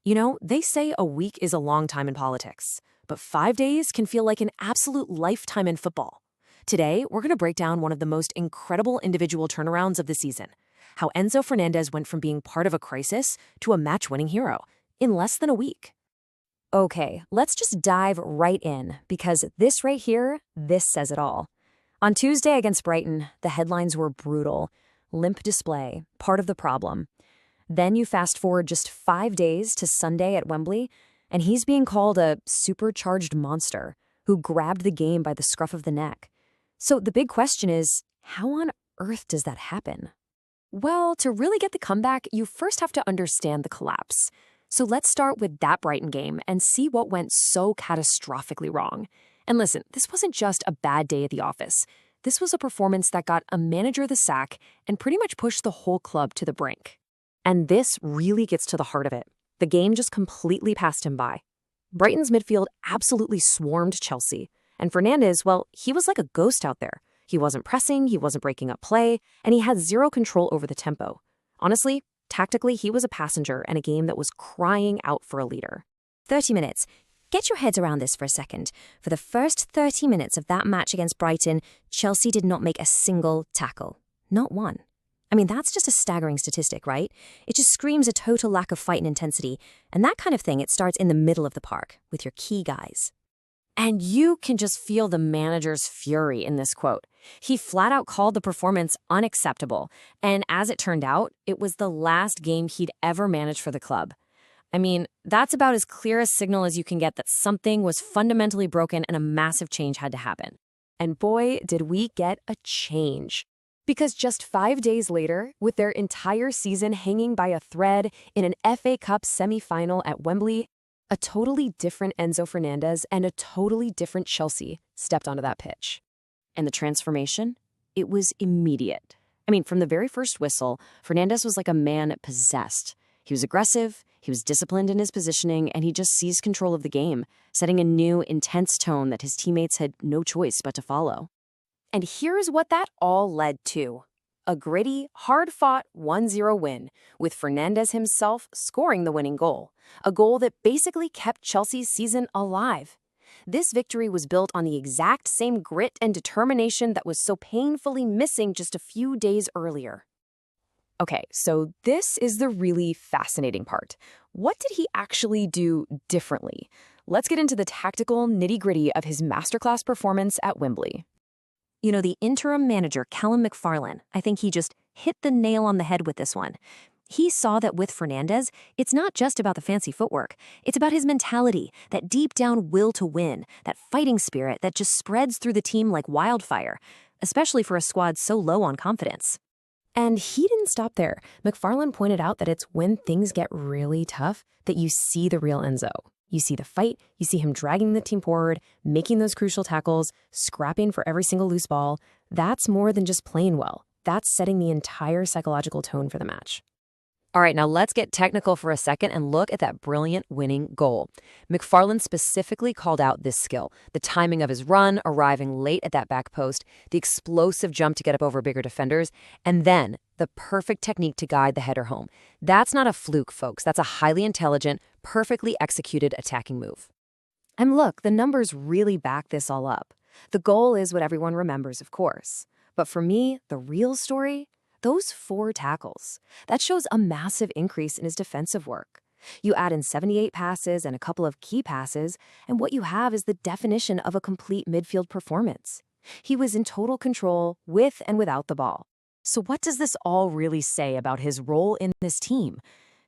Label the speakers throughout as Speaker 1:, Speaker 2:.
Speaker 1: You know, they say a week is a long time in politics, but 5 days can feel like an absolute lifetime in football. Today, we're going to break down one of the most incredible individual turnarounds of the season. How Enzo Fernandez went from being part of a crisis to a match-winning hero in less than a week. Okay, let's just dive right in, because this right here, this says it all. On Tuesday against Brighton, the headlines were brutal. Limp display, part of the problem. Then you fast forward just 5 days to Sunday at Wembley, and he's being called a supercharged monster who grabbed the game by the scruff of the neck. So the big question is, how on earth does that happen? Well, to really get the comeback, you first have to understand the collapse. So let's start with that Brighton game and see what went so catastrophically wrong. And listen, this wasn't just a bad day at the office. This was a performance that got a manager the sack and pretty much pushed the whole club to the brink. And this really gets to the heart of it. The game just completely passed him by. Brighton's midfield absolutely swarmed Chelsea. And Fernandez, well, he was like a ghost out there. He wasn't pressing, he wasn't breaking up play, and he had zero control over the tempo. Honestly, tactically, he was a passenger in a game that was crying out for a leader.
Speaker 2: 30 minutes. Get your heads around this for a second. For the first 30 minutes of that match against Brighton, Chelsea did not make a single tackle. Not one. I mean, that's just a staggering statistic, right? It just screams a total lack of fight and intensity. And that kind of thing, it starts in the middle of the park with your key guys.
Speaker 1: And you can just feel the manager's fury in this quote. He flat out called the performance unacceptable. And as it turned out, it was the last game he'd ever managed for the club. I mean, that's about as clear a signal as you can get that something was fundamentally broken and a massive change had to happen. And boy, did we get a change. Because just 5 days later, with their entire season hanging by a thread in an FA Cup semi-final at Wembley, a totally different Enzo Fernandez and a totally different Chelsea stepped onto that pitch. And the transformation? It was immediate. I mean, from the very first whistle, Fernandez was like a man possessed. He was aggressive, he was disciplined in his positioning, and he just seized control of the game, setting a new, intense tone that his teammates had no choice but to follow. And here's what that all led to. A gritty, hard-fought 1-0 win, with Fernandez himself scoring the winning goal. A goal that basically kept Chelsea's season alive. This victory was built on the exact same grit and determination that was so painfully missing just a few days earlier. Okay, so this is the really fascinating part. What did he actually do differently? Let's get into the tactical nitty-gritty of his masterclass performance at Wembley.
Speaker 2: You know, the interim manager, Calum McFarlane, I think he just hit the nail on the head with this one. He saw that with Fernandez, it's not just about the fancy footwork. It's about his mentality, that deep down will to win, that fighting spirit that just spreads through the team like wildfire, especially for a squad so low on confidence. And he didn't stop there. McFarlane pointed out that it's when things get really tough that you see the real Enzo. You see the fight, you see him dragging the team forward, making those crucial tackles, scrapping for every single loose ball. That's more than just playing well. That's setting the entire psychological tone for the match.
Speaker 1: All right, now let's get technical for a second and look at that brilliant winning goal. McFarlane specifically called out this skill, the timing of his run, arriving late at that back post, the explosive jump to get up over bigger defenders, and then the perfect technique to guide the header home. That's not a fluke, folks. That's a highly intelligent, perfectly executed attacking move.
Speaker 2: And look, the numbers really back this all up. The goal is what everyone remembers, of course. But for me, the real story? Those 4 tackles. That shows a massive increase in his defensive work. You add in 78 passes and a couple of key passes, and what you have is the definition of a complete midfield performance. He was in total control with and without the ball.
Speaker 1: So what does this all really say about his role in this team?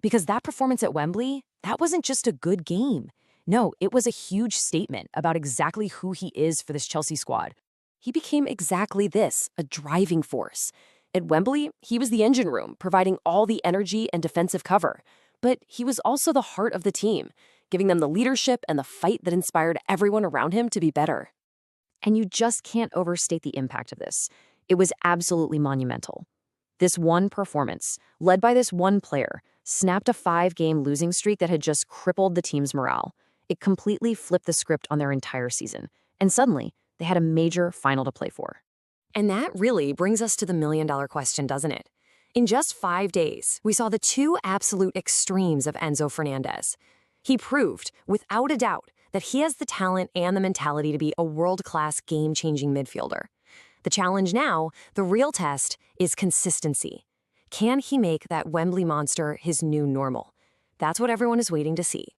Speaker 1: Because that performance at Wembley, that wasn't just a good game. No, it was a huge statement about exactly who he is for this Chelsea squad. He became exactly this, a driving force. At Wembley, he was the engine room, providing all the energy and defensive cover. But he was also the heart of the team, giving them the leadership and the fight that inspired everyone around him to be better. And you just can't overstate the impact of this. It was absolutely monumental. This one performance, led by this one player, snapped a 5-game losing streak that had just crippled the team's morale. It completely flipped the script on their entire season. And suddenly, they had a major final to play for. And that really brings us to the million-dollar question, doesn't it? In just 5 days, we saw the two absolute extremes of Enzo Fernandez. He proved, without a doubt, that he has the talent and the mentality to be a world-class game-changing midfielder. The challenge now, the real test, is consistency. Can he make that Wembley monster his new normal? That's what everyone is waiting to see.